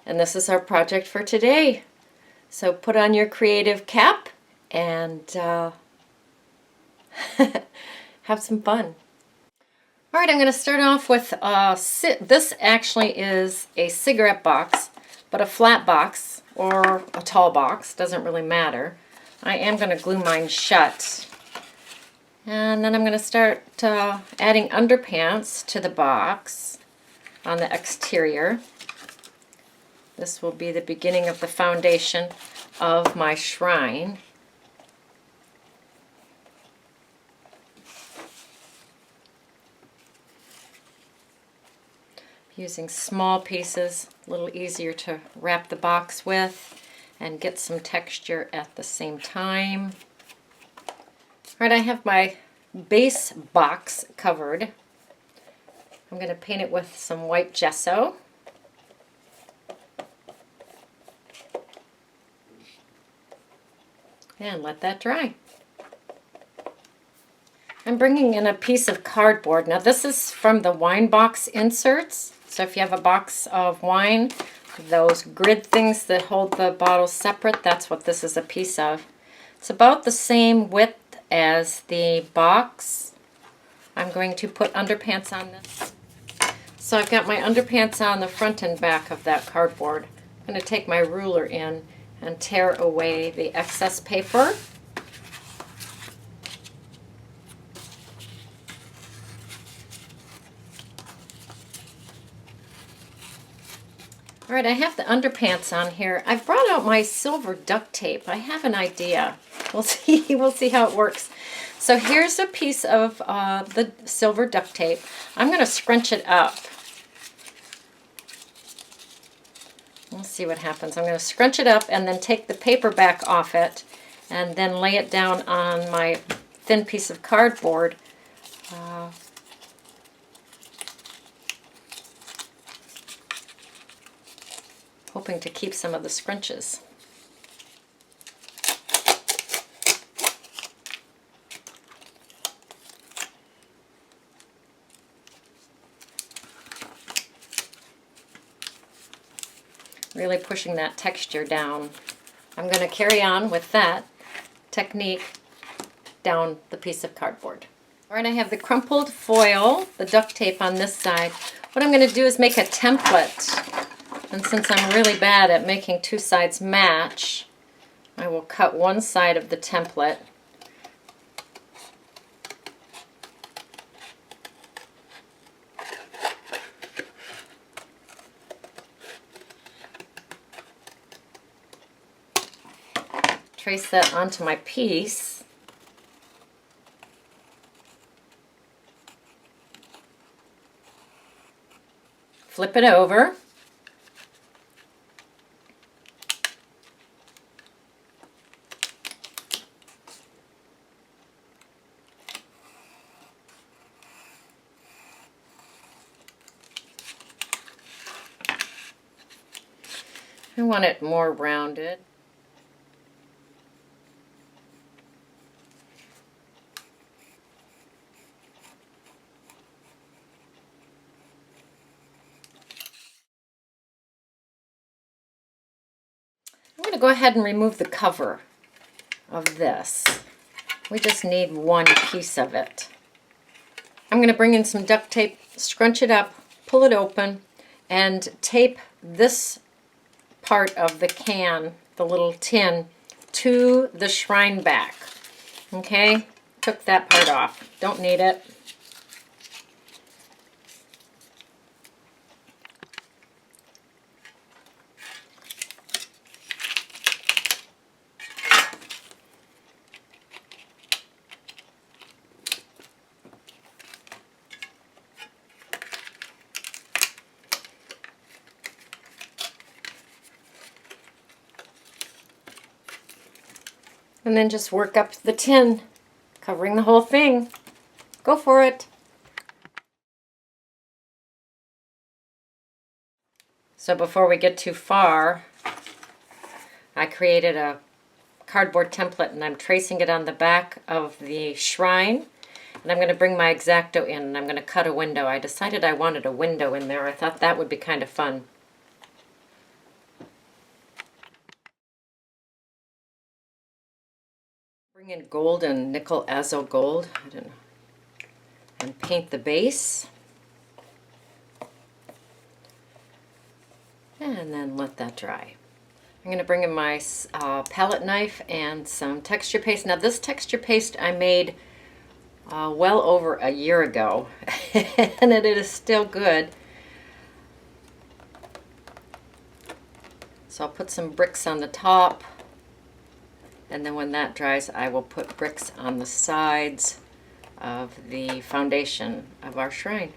And this is our project for today. So put on your creative cap and have some fun. All right, I'm going to start off with, this actually is a cigarette box, but a flat box or a tall box, doesn't really matter. I am going to glue mine shut. And then I'm going to start adding underpants to the box on the exterior. This will be the beginning of the foundation of my shrine. Using small pieces, a little easier to wrap the box with and get some texture at the same time. All right, I have my base box covered. I'm going to paint it with some white gesso. And let that dry. I'm bringing in a piece of cardboard. Now this is from the wine box inserts. So if you have a box of wine, those grid things that hold the bottles separate, that's what this is a piece of. It's about the same width as the box. I'm going to put underpants on this. So I've got my underpants on the front and back of that cardboard. I'm going to take my ruler in and tear away the excess paper. All right, I have the underpants on here. I've brought out my silver duct tape. I have an idea. We'll see how it works. So here's a piece of the silver duct tape. I'm going to scrunch it up. We'll see what happens. I'm going to scrunch it up and then take the paper back off it and then lay it down on my thin piece of cardboard. Hoping to keep some of the scrunches. Really pushing that texture down. I'm going to carry on with that technique down the piece of cardboard. All right, I have the crumpled foil, the duct tape on this side. What I'm going to do is make a template. And since I'm really bad at making two sides match, I will cut one side of the template. Trace that onto my piece. Flip it over. I want it more rounded. I'm going to go ahead and remove the cover of this. We just need one piece of it. I'm going to bring in some duct tape, scrunch it up, pull it open, and tape this part of the can, the little tin, to the shrine back. Okay? Took that part off. Don't need it. And then just work up the tin, covering the whole thing. Go for it. So before we get too far, I created a cardboard template and I'm tracing it on the back of the shrine. And I'm going to bring my X-Acto in and I'm going to cut a window. I decided I wanted a window in there. I thought that would be kind of fun. Bring in gold and nickel azo gold, I don't know, and paint the base. And then let that dry. I'm going to bring in my palette knife and some texture paste. Now this texture paste I made well over a year ago, and it is still good. So I'll put some bricks on the top, and then when that dries, I will put bricks on the sides of the foundation of our shrine.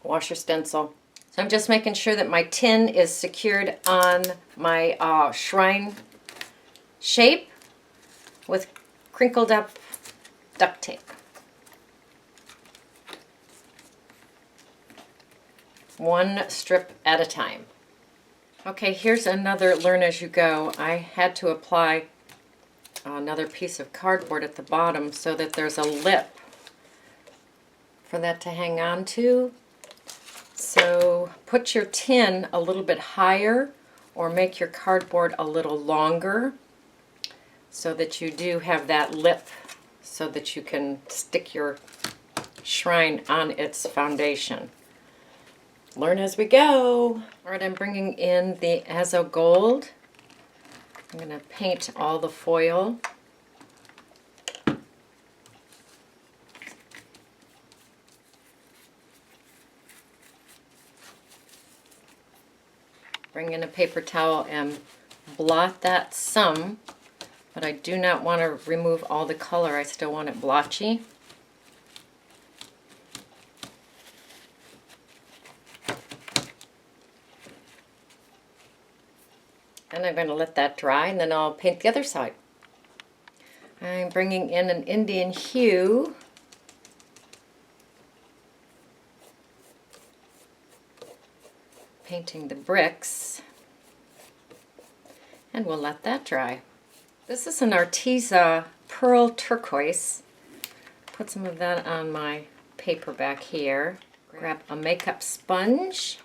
Wash your stencil. So I'm just making sure that my tin is secured on my shrine shape with crinkled up duct tape. One strip at a time. Okay, here's another learn as you go. I had to apply another piece of cardboard at the bottom so that there's a lip for that to hang on to. So put your tin a little bit higher or make your cardboard a little longer so that you do have that lip so that you can stick your shrine on its foundation. Learn as we go. All right, I'm bringing in the azo gold. I'm going to paint all the foil. Bring in a paper towel and blot that some, but I do not want to remove all the color. I still want it blotchy. And I'm going to let that dry, and then I'll paint the other side. I'm bringing in an Indian hue. Painting the bricks, and we'll let that dry. This is an Arteza Pearl Turquoise. Put some of that on my paper back here. Grab a makeup sponge.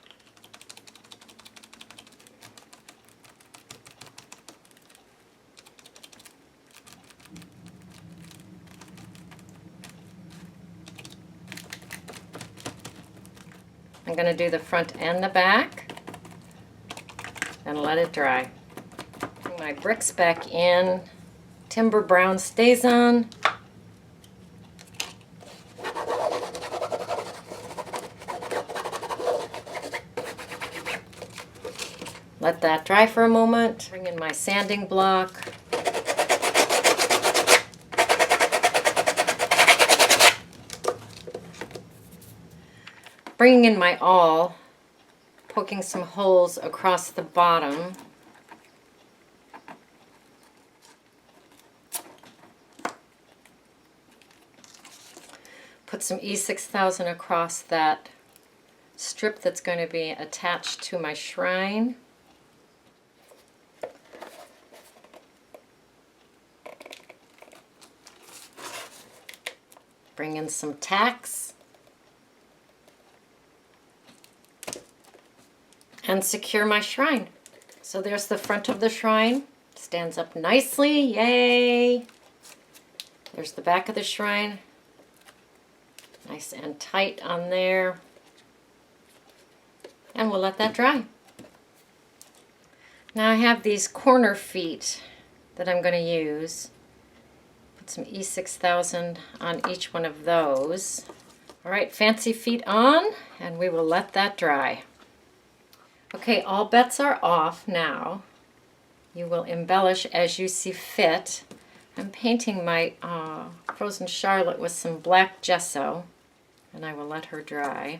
I'm going to do the front and the back and let it dry. Bring my bricks back in. Timber brown stays on. Let that dry for a moment. Bring in my sanding block. Bringing in my awl, poking some holes across the bottom. Put some E6000 across that strip that's going to be attached to my shrine. Bring in some tacks. And secure my shrine. So there's the front of the shrine. Stands up nicely, yay! There's the back of the shrine. Nice and tight on there. And we'll let that dry. Now I have these corner feet that I'm going to use. Put some E6000 on each one of those. All right, fancy feet on, and we will let that dry. Okay, all bets are off now. You will embellish as you see fit. I'm painting my frozen Charlotte with some black gesso, and I will let her dry.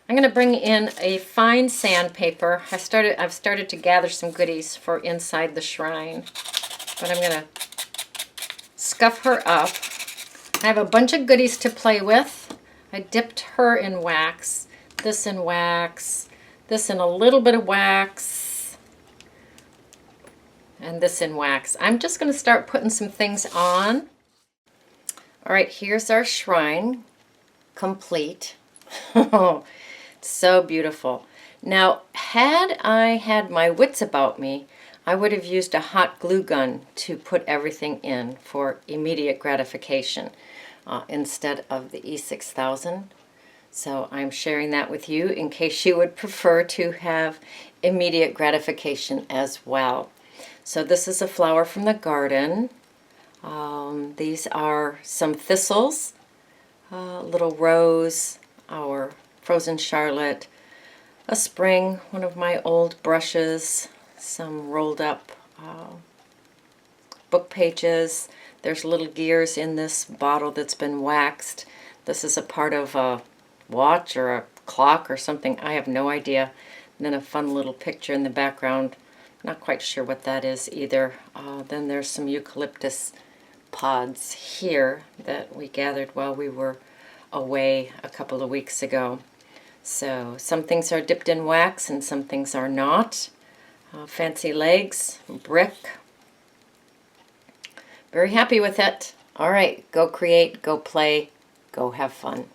I'm going to bring in a fine sandpaper. I've started to gather some goodies for inside the shrine, but I'm going to scuff her up. I have a bunch of goodies to play with. I dipped her in wax. This in wax, this in a little bit of wax, and this in wax. I'm just going to start putting some things on. All right, here's our shrine complete. So beautiful. Now, had I had my wits about me, I would have used a hot glue gun to put everything in for immediate gratification instead of the E6000. So I'm sharing that with you in case you would prefer to have immediate gratification as well. So this is a flower from the garden. These are some thistles, a little rose, our frozen charlotte, a spring, one of my old brushes, some rolled up book pages. There's little gears in this bottle that's been waxed. This is a part of a watch or a clock or something. I have no idea. And then a fun little picture in the background. Not quite sure what that is either. Then there's some eucalyptus pods here that we gathered while we were away a couple of weeks ago. So some things are dipped in wax and some things are not. Fancy legs, brick. Very happy with it. All right, go create, go play, go have fun.